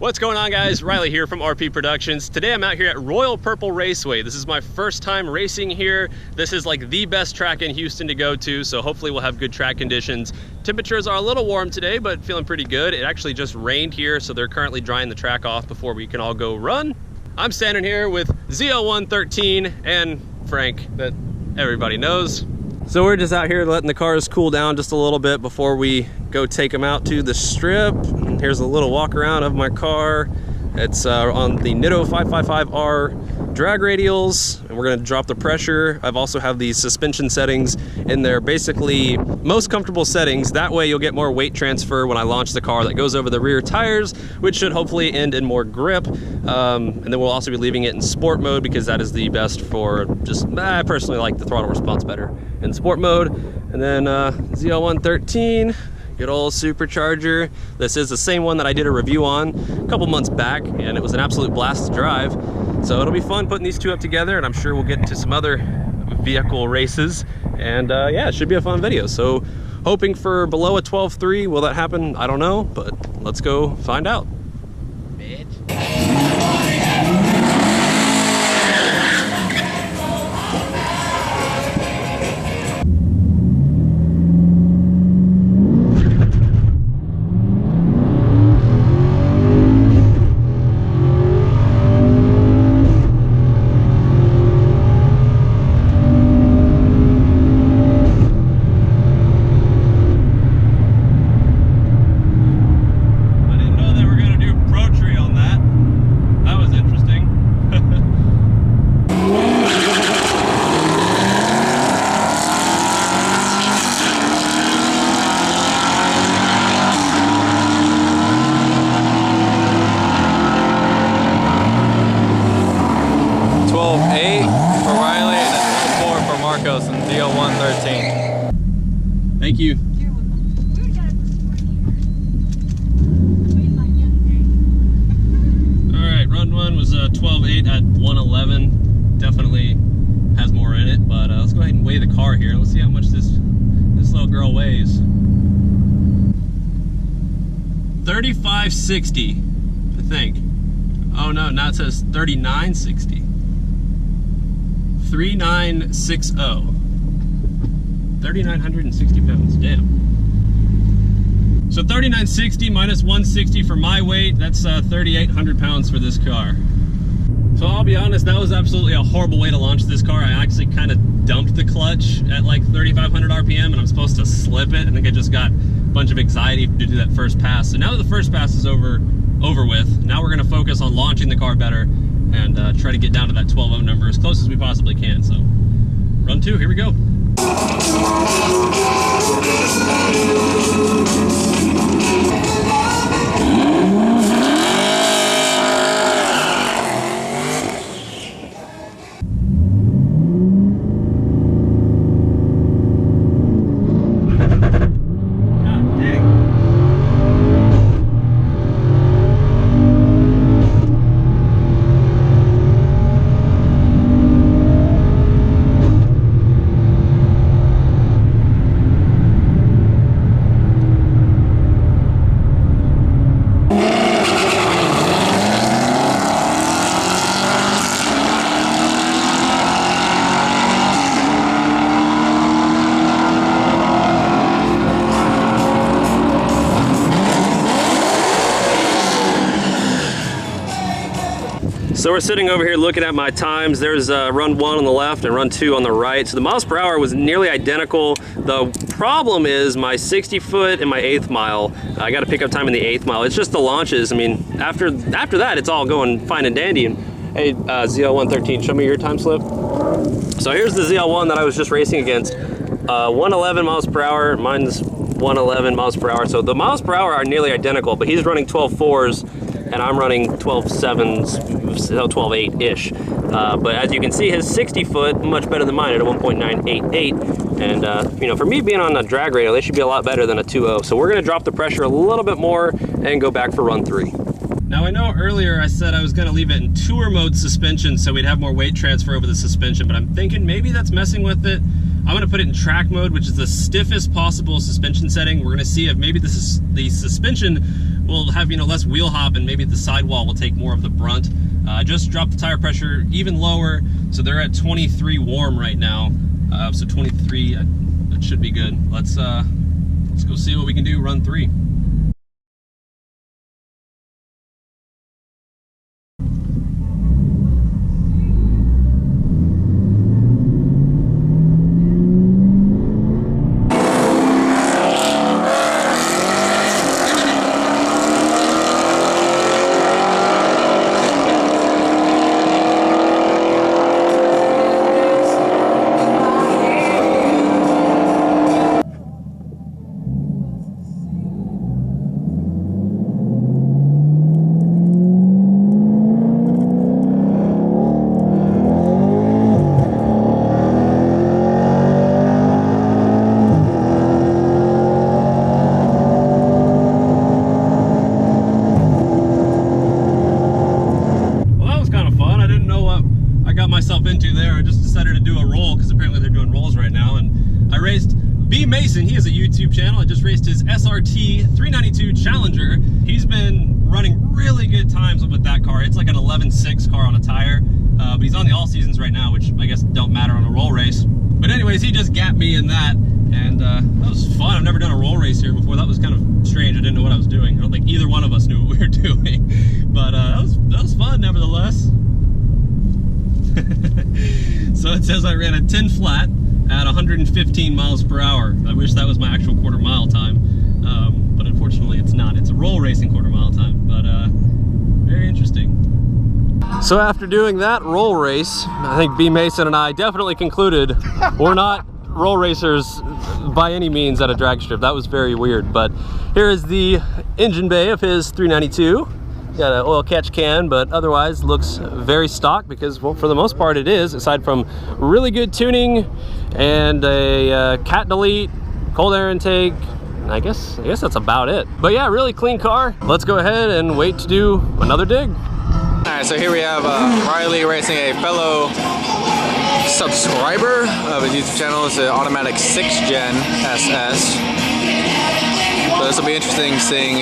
What's going on, guys? Riley here from RP Productions. Today I'm out here at Royal Purple Raceway. This is my first time racing here. This is like the best track in Houston to go to, so hopefully we'll have good track conditions. Temperatures are a little warm today, but feeling pretty good. It actually just rained here, so they're currently drying the track off before we can all go run. I'm standing here with ZL113 and Frank, that everybody knows. So we're just out here letting the cars cool down just a little bit before we go take them out to the strip. And here's a little walk around of my car. It's on the Nitto 555R drag radials, and we're gonna drop the pressure. I've also have these suspension settings in there, basically most comfortable settings. That way you'll get more weight transfer when I launch the car that goes over the rear tires, which should hopefully end in more grip. And then we'll also be leaving it in sport mode because that is the best for just, I personally like the throttle response better in sport mode. And then ZL113, good old supercharger. This is the same one that I did a review on a couple months back, and it was an absolute blast to drive. So it'll be fun putting these two up together, and I'm sure we'll get into some other vehicle races. And yeah, it should be a fun video. So hoping for below a 12.3. Will that happen? I don't know, but let's go find out. Bitch. And ZL113. Thank you. All right, run one was 12.8 at 111. Definitely has more in it, but let's go ahead and weigh the car here. Let's see how much this little girl weighs. 3560, I think. Oh no, now it says 3960. 3960. 3,960 pounds, damn. So 3,960 minus 160 for my weight, that's 3,800 pounds for this car. So I'll be honest, that was absolutely a horrible way to launch this car. I actually kind of dumped the clutch at like 3,500 RPM, and I'm supposed to slip it. I think I just got a bunch of anxiety to do that first pass. So now that the first pass is over with, now we're gonna focus on launching the car better and try to get down to that 12.0 number as close as we possibly can. So run two, here we go. So we're sitting over here looking at my times. There's run one on the left and run two on the right. So the miles per hour was nearly identical. The problem is my 60 foot and my 8th mile. I got to pick up time in the 8th mile. It's just the launches. I mean, after that, it's all going fine and dandy. And hey, ZL113, show me your time slip. So here's the ZL1 that I was just racing against. 111 miles per hour, mine's 111 miles per hour. So the miles per hour are nearly identical, but he's running 12.4s and I'm running 12.7s, so 12.8-ish. But as you can see, his 60 foot, much better than mine at a 1.988. And you know, for me being on a drag radial, they should be a lot better than a 2.0. So we're gonna drop the pressure a little bit more and go back for run three. Now I know earlier I said I was gonna leave it in tour mode suspension so we'd have more weight transfer over the suspension, but I'm thinking maybe that's messing with it. I'm gonna put it in track mode, which is the stiffest possible suspension setting. We're gonna see if maybe the suspension we'll have, you know, less wheel hop, and maybe the sidewall will take more of the brunt. Just dropped the tire pressure even lower, so they're at 23 warm right now. So 23, that should be good. Let's go see what we can do run 3. Into there. I just decided to do a roll because apparently they're doing rolls right now, and I raced B Mason. He has a YouTube channel. I just raced his SRT 392 Challenger. He's been running really good times with that car. It's like an 11.6 car on a tire, but he's on the all seasons right now, which I guess don't matter on a roll race. But anyways, he just gapped me in that, and that was fun. I've never done a roll race here before. That was kind of strange. I didn't know what I was doing. I don't think either one of us knew what we were doing, but that was fun nevertheless. So it says I ran a 10 flat at 115 miles per hour. I wish that was my actual quarter mile time, but unfortunately it's not. It's a roll racing quarter mile time, but very interesting. So after doing that roll race, I think B Mason and I definitely concluded we're not roll racers by any means at a drag strip. That was very weird. But here is the engine bay of his 392. Got an oil catch can, but otherwise looks very stock because, well, for the most part it is, aside from really good tuning and a cat delete, cold air intake. I guess that's about it. But yeah, really clean car. Let's go ahead and wait to do another dig. All right, so here we have Riley racing a fellow subscriber of his YouTube channel. It's an automatic 6th gen SS. So this will be interesting seeing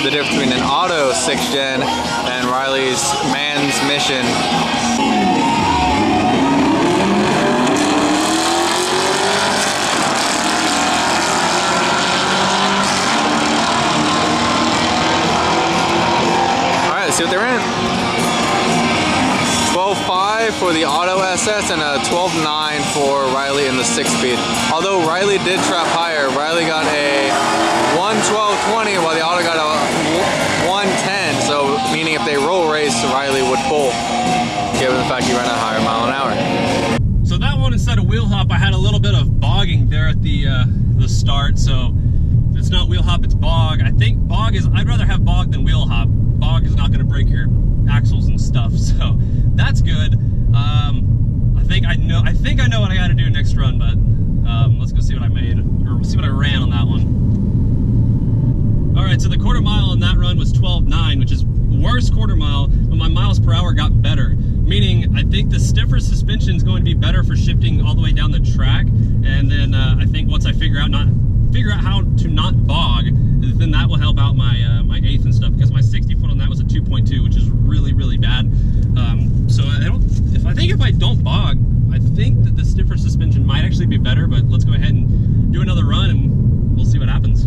the difference between an auto 6th gen and Riley's man's mission. All right, let's see what they ran. 12.5 for the auto SS and a 12.9 for Riley in the 6-speed. Although Riley did trap higher, Riley got a 112.20 while the auto got a 110, so meaning if they roll race, Riley would pull, given the fact he ran a higher mile an hour. So that one, instead of wheel hop, I had a little bit of bogging there at the start, so it's not wheel hop, it's bog. I think bog is, I'd rather have bog than wheel hop. Bog is not going to break your axles and stuff, so that's good. I think I know what I got to do next run, but let's go see what I made, or see what I ran on that one. All right, so the quarter mile on that run was 12.9, which is worse quarter mile, but my miles per hour got better. Meaning, I think the stiffer suspension is going to be better for shifting all the way down the track. And then I think once I figure out how to not bog, then that will help out my my 8th and stuff, because my 60 foot on that was a 2.2, which is really, really bad. So I think if I don't bog, I think that the stiffer suspension might actually be better. But let's go ahead and do another run, and we'll see what happens.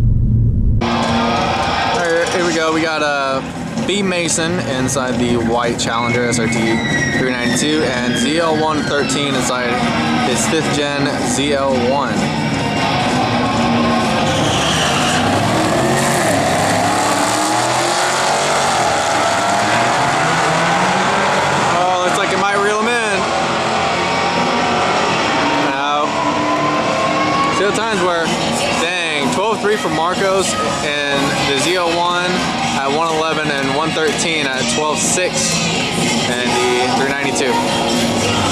All right, here we go. We got B Mason inside the white Challenger SRT 392 and ZL113 inside his 5th gen ZL1. Times where, dang, 12.3 for Marcos and the ZL1 at 111 and 113 at 12.6 and the 392.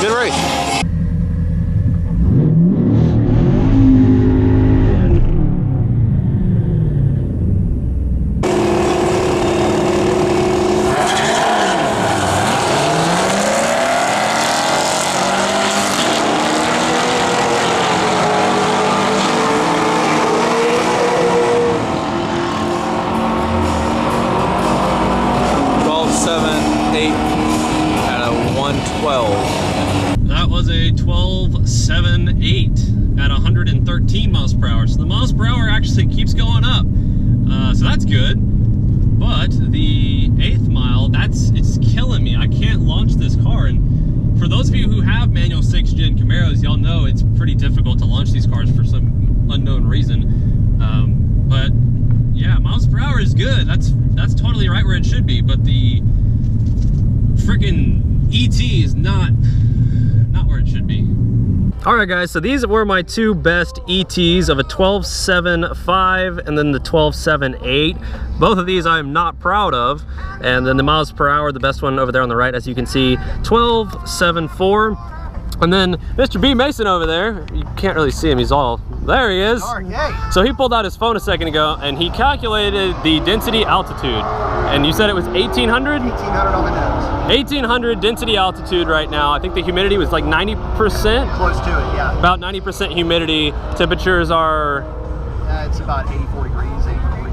Good race. at a 112. That was a 12.78 at 113 miles per hour. So the miles per hour actually keeps going up. So that's good. But the 8th mile, it's killing me. I can't launch this car. And for those of you who have manual 6th gen Camaros, y'all know it's pretty difficult to launch these cars for some unknown reason. But yeah, miles per hour is good. That's totally right where it should be. But the freaking ET is not where it should be. All right, guys, so these were my two best ETs of a 12.75 and then the 12.78. Both of these I am not proud of. And then the miles per hour, the best one over there on the right, as you can see, 12.74. And then Mr. B. Mason over there, you can't really see him, he's all, there he is. So he pulled out his phone a second ago and he calculated the density altitude. And you said it was 1,800? 1,800 on the nose. 1,800 density altitude right now. I think the humidity was like 90%. Close to it, yeah. About 90% humidity. Temperatures are... it's about 84 degrees, 84 degrees.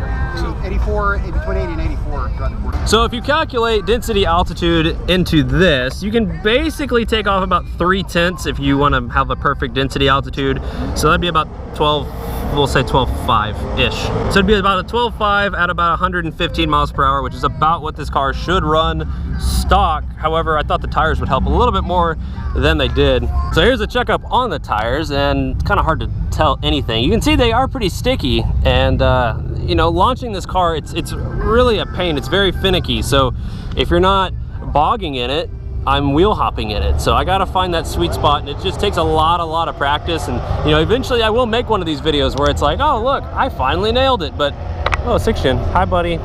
84, between 80 and 84 throughout the quarter. So if you calculate density altitude into this, you can basically take off about 3/10 if you want to have a perfect density altitude. So that'd be about 12, we'll say 12.5-ish. So it'd be about a 12.5 at about 115 miles per hour, which is about what this car should run stock. However, I thought the tires would help a little bit more than they did. So here's a checkup on the tires, and it's kind of hard to tell anything. You can see they are pretty sticky, and you know, launching this car, it's really a pain. It's very finicky. So if you're not bogging in it, I'm wheel hopping in it. So I gotta find that sweet spot, and it just takes a lot of practice. And you know, eventually I will make one of these videos where it's like, oh look, I finally nailed it. But oh, 6th gen, hi buddy.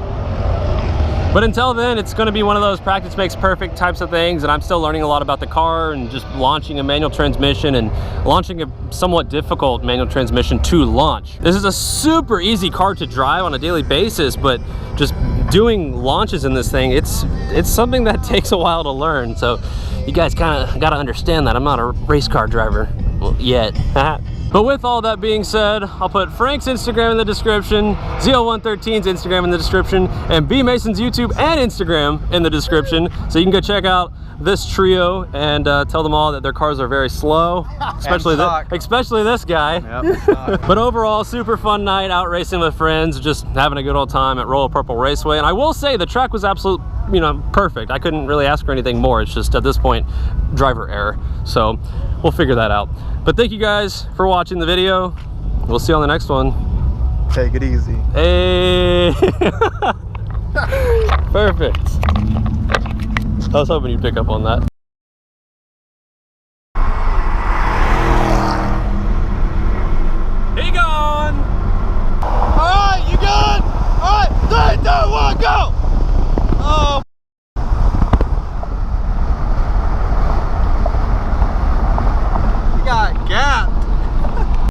But until then, it's gonna be one of those practice makes perfect types of things, and I'm still learning a lot about the car and just launching a manual transmission and launching a somewhat difficult manual transmission to launch. This is a super easy car to drive on a daily basis, but just doing launches in this thing, it's something that takes a while to learn. So you guys kind of gotta understand that I'm not a race car driver, well, yet. But with all that being said, I'll put Frank's Instagram in the description, ZL113's Instagram in the description, and B Mason's YouTube and Instagram in the description. So you can go check out this trio and tell them all that their cars are very slow, especially this guy. Yep, but overall, super fun night out racing with friends, just having a good old time at Royal Purple Raceway. And I will say the track was absolute, you know, perfect. I couldn't really ask for anything more. It's just at this point, driver error. So we'll figure that out. But thank you guys for watching the video. We'll see you on the next one. Take it easy. Hey. Perfect. I was hoping you'd pick up on that.